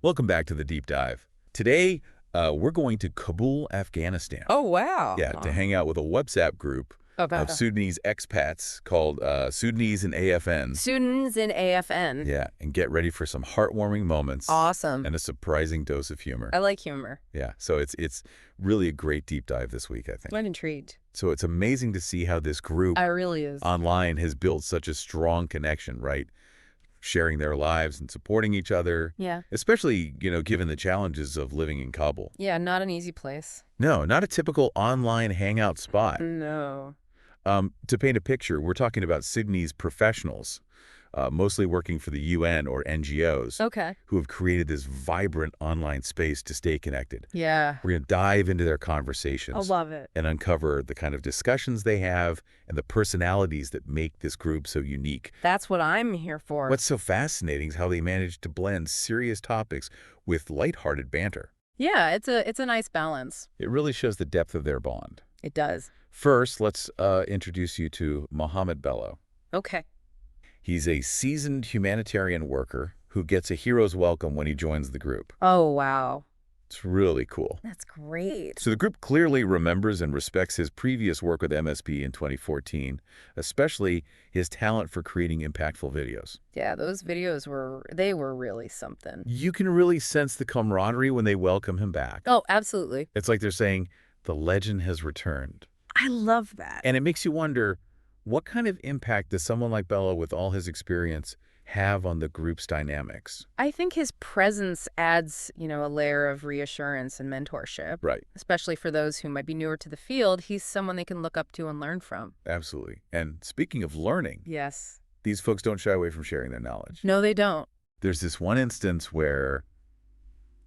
Welcome back to the Deep Dive. Today, we're going to Kabul, Afghanistan. Oh, wow. Yeah, to hang out with a WhatsApp group of Sudanese expats called Sudanese and AFN. Students in AFN. Yeah, and get ready for some heartwarming moments. Awesome. And a surprising dose of humor. I like humor. Yeah, so it's really a great deep dive this week, I think. I'm intrigued. So it's amazing to see how this group It really is. online has built such a strong connection, right? Sharing their lives and supporting each other. Yeah. Especially, given the challenges of living in Kabul. Yeah, not an easy place. No, not a typical online hangout spot. No. To paint a picture, we're talking about Sudanese professionals, mostly working for the UN or NGOs, Okay. who have created this vibrant online space to stay connected. Yeah. We're going to dive into their I conversations love it. and uncover the kind of discussions they have and the personalities that make this group so unique. That's what I'm here for. What's so fascinating is how they manage to blend serious topics with lighthearted banter. Yeah, it's a nice balance. It really shows the depth of their bond. It does. First, let's introduce you to Mohammed Bello. Okay. He's a seasoned humanitarian worker who gets a hero's welcome when he joins the group. Oh, wow. It's really cool. That's great. So the group clearly remembers and respects his previous work with MSP in 2014, especially his talent for creating impactful videos. Yeah, those videos were really something. You can really sense the camaraderie when they welcome him back. Oh, absolutely. It's like they're saying, the legend has returned. I love that. And it makes you wonder, what kind of impact does someone like Bello, with all his experience, have on the group's dynamics? I think his presence adds, a layer of reassurance and mentorship. Right. Especially for those who might be newer to the field. He's someone they can look up to and learn from. Absolutely. And speaking of learning, Yes. these folks don't shy away from sharing their knowledge. No, they don't. There's this one instance where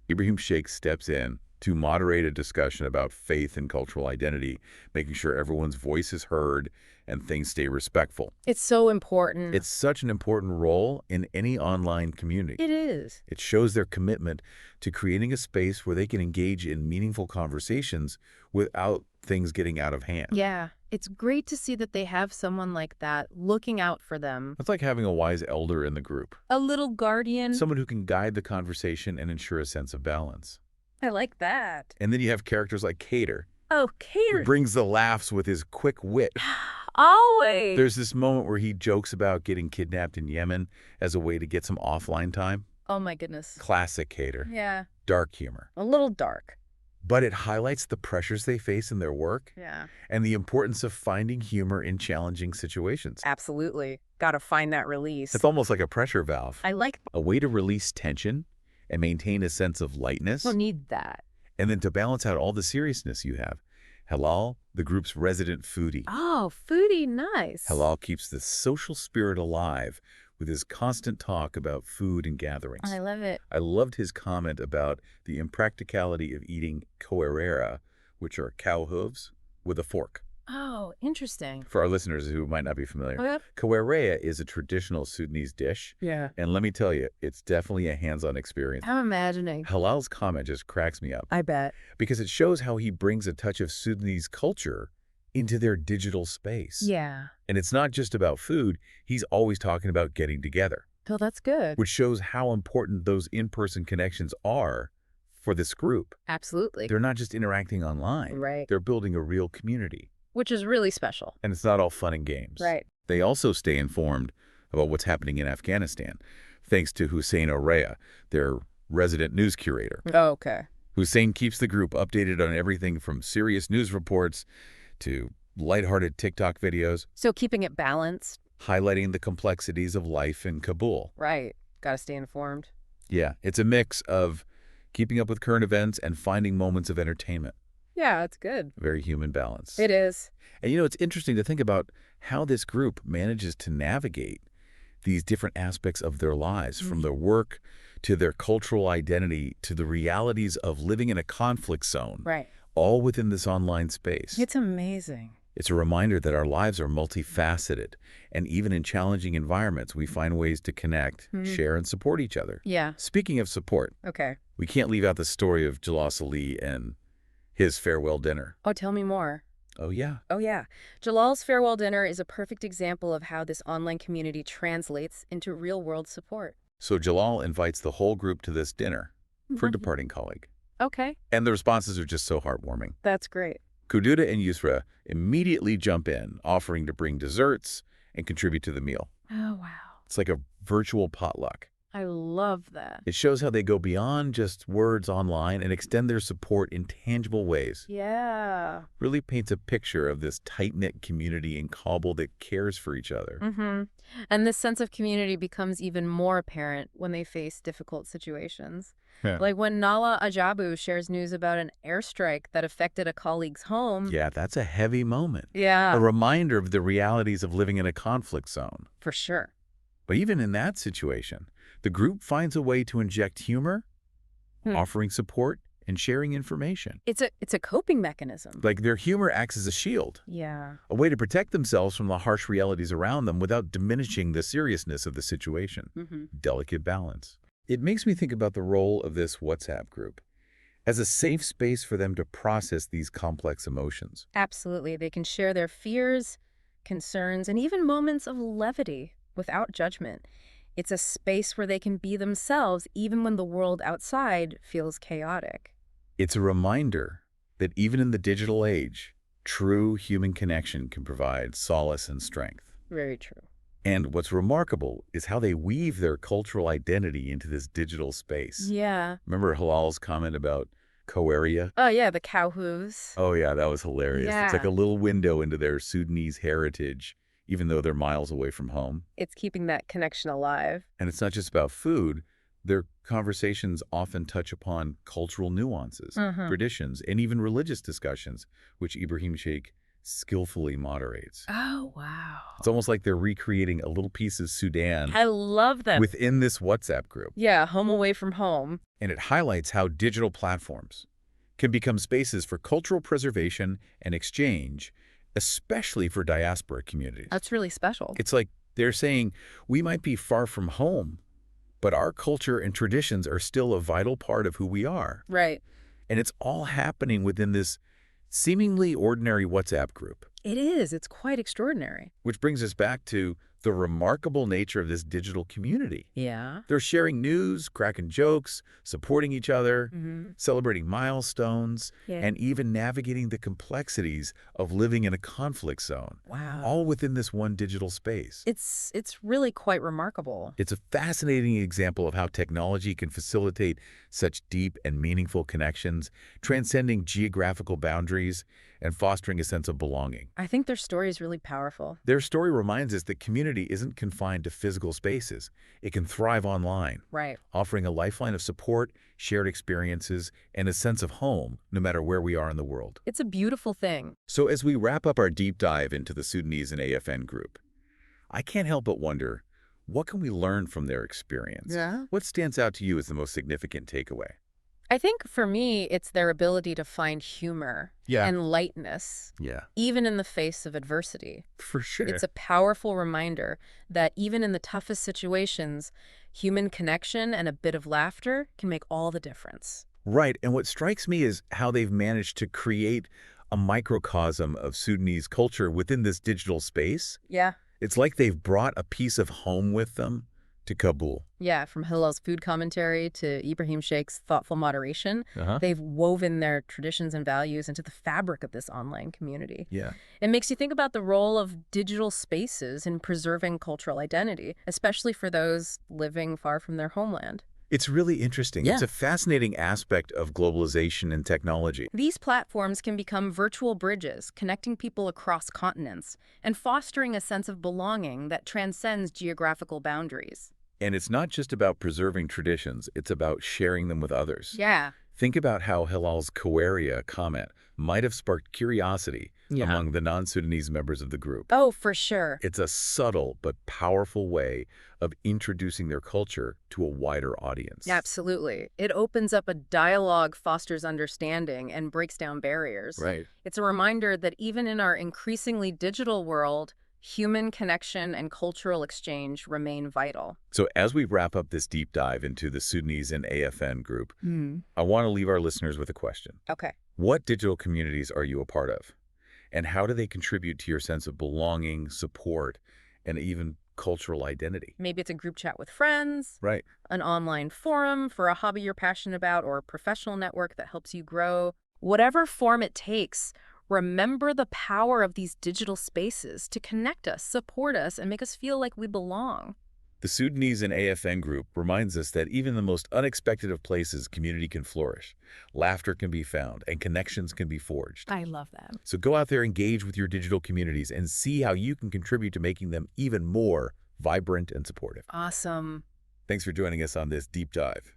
Ibrahim Sheikh steps in to moderate a discussion about faith and cultural identity, making sure everyone's voice is heard and things stay respectful. It's so important. It's such an important role in any online community. It is. It shows their commitment to creating a space where they can engage in meaningful conversations without things getting out of hand. Yeah. It's great to see that they have someone like that looking out for them. It's like having a wise elder in the group. A little guardian. Someone who can guide the conversation and ensure a sense of balance. I like that. And then you have characters like Cater, Oh, who Cater. brings the laughs with his quick wit. Always. There's this moment where he jokes about getting kidnapped in Yemen as a way to get some offline time. Oh, my goodness. Classic Cater. Yeah. Dark humor. A little dark. But it highlights the pressures they face in their work Yeah. and the importance of finding humor in challenging situations. Absolutely. Gotta find that release. It's almost like a pressure valve, I like. a way to release tension and maintain a sense of lightness, We'll need that. and then to balance out all the seriousness you have. Halal, the group's resident foodie. Oh, foodie, nice. Halal keeps the social spirit alive with his constant talk about food and gatherings. I love it. I loved his comment about the impracticality of eating coerera, which are cow hooves, with a fork. Oh, interesting. For our listeners who might not be familiar, Oh, yeah? coerera is a traditional Sudanese dish, Yeah. and let me tell you, it's definitely a hands-on experience. I'm imagining. Halal's comment just cracks me up I bet. because it shows how he brings a touch of Sudanese culture into their digital space. Yeah. And it's not just about food, he's always talking about getting together, Oh, that's good. which shows how important those in-person connections are for this group. Absolutely. They're not just interacting online. Right. They're building a real community. Which is really special. And it's not all fun and games. Right. They also stay informed about what's happening in Afghanistan, thanks to Hussein Orea, their resident news curator. Oh, okay. Hussein keeps the group updated on everything from serious news reports to lighthearted TikTok videos, So keeping it balanced. highlighting the complexities of life in Kabul. Right. Gotta stay informed. Yeah, it's a mix of keeping up with current events and finding moments of entertainment. Yeah, that's good. Very human balance. It is. And it's interesting to think about how this group manages to navigate these different aspects of their lives, from their work to their cultural identity to the realities of living in a conflict zone, Right. all within this online space. It's amazing. It's a reminder that our lives are multifaceted, and even in challenging environments, we find ways to connect, share, and support each other. Yeah. Speaking of support, Okay. we can't leave out the story of Jalal Ali and his farewell dinner. Oh, tell me more. Oh, yeah. Oh, yeah. Jalal's farewell dinner is a perfect example of how this online community translates into real-world support. So Jalal invites the whole group to this dinner. for a departing colleague. Okay, And the responses are just so heartwarming. that's great. Kuduta and Yusra immediately jump in, offering to bring desserts and contribute to the meal. Oh, wow. It's like a virtual potluck. I love that. It shows how they go beyond just words online and extend their support in tangible ways. Yeah. Really paints a picture of this tight-knit community in Kabul that cares for each other. Mm-hmm. And this sense of community becomes even more apparent when they face difficult situations. Yeah. Like when Nala Ajabu shares news about an airstrike that affected a colleague's home. Yeah, that's a heavy moment. Yeah, A reminder of the realities of living in a conflict zone. for sure. But even in that situation, the group finds a way to inject humor, offering support, and sharing information. It's a coping mechanism. Like their humor acts as a shield, Yeah. a way to protect themselves from the harsh realities around them without diminishing the seriousness of the situation. Mm-hmm. Delicate balance. It makes me think about the role of this WhatsApp group as a safe space for them to process these complex emotions. Absolutely. They can share their fears, concerns, and even moments of levity without judgment. It's a space where they can be themselves even when the world outside feels chaotic. It's a reminder that even in the digital age, true human connection can provide solace and strength. Very true. And what's remarkable is how they weave their cultural identity into this digital space. Yeah. Remember Halal's comment about co-area? Oh, yeah, the cow hooves. Oh yeah, that was hilarious. It's like Yeah. a little window into their Sudanese heritage, even though they're miles away from home. It's keeping that connection alive. And it's not just about food. Their conversations often touch upon cultural nuances, traditions, and even religious discussions, which Ibrahim Sheikh skillfully moderates. Oh, wow. It's almost like they're recreating a little piece of Sudan I love that. within this WhatsApp group. Yeah, home away from home. And it highlights how digital platforms can become spaces for cultural preservation and exchange, especially for diaspora communities. That's really special. It's like they're saying, we might be far from home, but our culture and traditions are still a vital part of who we are. Right. And it's all happening within this seemingly ordinary WhatsApp group. It is. It's quite extraordinary. Which brings us back to the remarkable nature of this digital community. Yeah. They're sharing news, cracking jokes, supporting each other, Mm-hmm. celebrating milestones, Yeah. and even navigating the complexities of living in a conflict zone, Wow. all within this one digital space. It's really quite remarkable. It's a fascinating example of how technology can facilitate such deep and meaningful connections, transcending geographical boundaries and fostering a sense of belonging. I think their story is really powerful. Their story reminds us that community isn't confined to physical spaces. It can thrive online, Right. offering a lifeline of support, shared experiences, and a sense of home, no matter where we are in the world. It's a beautiful thing. So as we wrap up our deep dive into the Sudanese and AFN group, I can't help but wonder, what can we learn from their experience? Yeah. What stands out to you as the most significant takeaway? I think for me, it's their ability to find humor Yeah. and lightness, Yeah, even in the face of adversity. for sure. It's a powerful reminder that even in the toughest situations, human connection and a bit of laughter can make all the difference. Right, and what strikes me is how they've managed to create a microcosm of Sudanese culture within this digital space. Yeah. It's like they've brought a piece of home with them to Kabul. Yeah, from Hilal's food commentary to Ibrahim Sheikh's thoughtful moderation, Uh-huh. they've woven their traditions and values into the fabric of this online community. Yeah. It makes you think about the role of digital spaces in preserving cultural identity, especially for those living far from their homeland. It's really interesting. Yeah. It's a fascinating aspect of globalization and technology. These platforms can become virtual bridges, connecting people across continents and fostering a sense of belonging that transcends geographical boundaries. And it's not just about preserving traditions, it's about sharing them with others. Yeah. Think about how Hilal's Kawaria comment might have sparked curiosity among the non-Sudanese members of the group. Oh, for sure. It's a subtle but powerful way of introducing their culture to a wider audience. Absolutely. It opens up a dialogue, fosters understanding, and breaks down barriers. Right. It's a reminder that even in our increasingly digital world, human connection and cultural exchange remain vital. So as we wrap up this deep dive into the Sudanese and AFN group, I want to leave our listeners with a question. Okay. What digital communities are you a part of? And how do they contribute to your sense of belonging, support, and even cultural identity. Maybe it's a group chat with friends, Right. an online forum for a hobby you're passionate about, or a professional network that helps you grow. Whatever form it takes, remember the power of these digital spaces to connect us, support us, and make us feel like we belong. The Sudanese and AFN group reminds us that even in the most unexpected of places, community can flourish. Laughter can be found, and connections can be forged. I love that. So go out there, engage with your digital communities, and see how you can contribute to making them even more vibrant and supportive. Awesome. Thanks for joining us on this deep dive.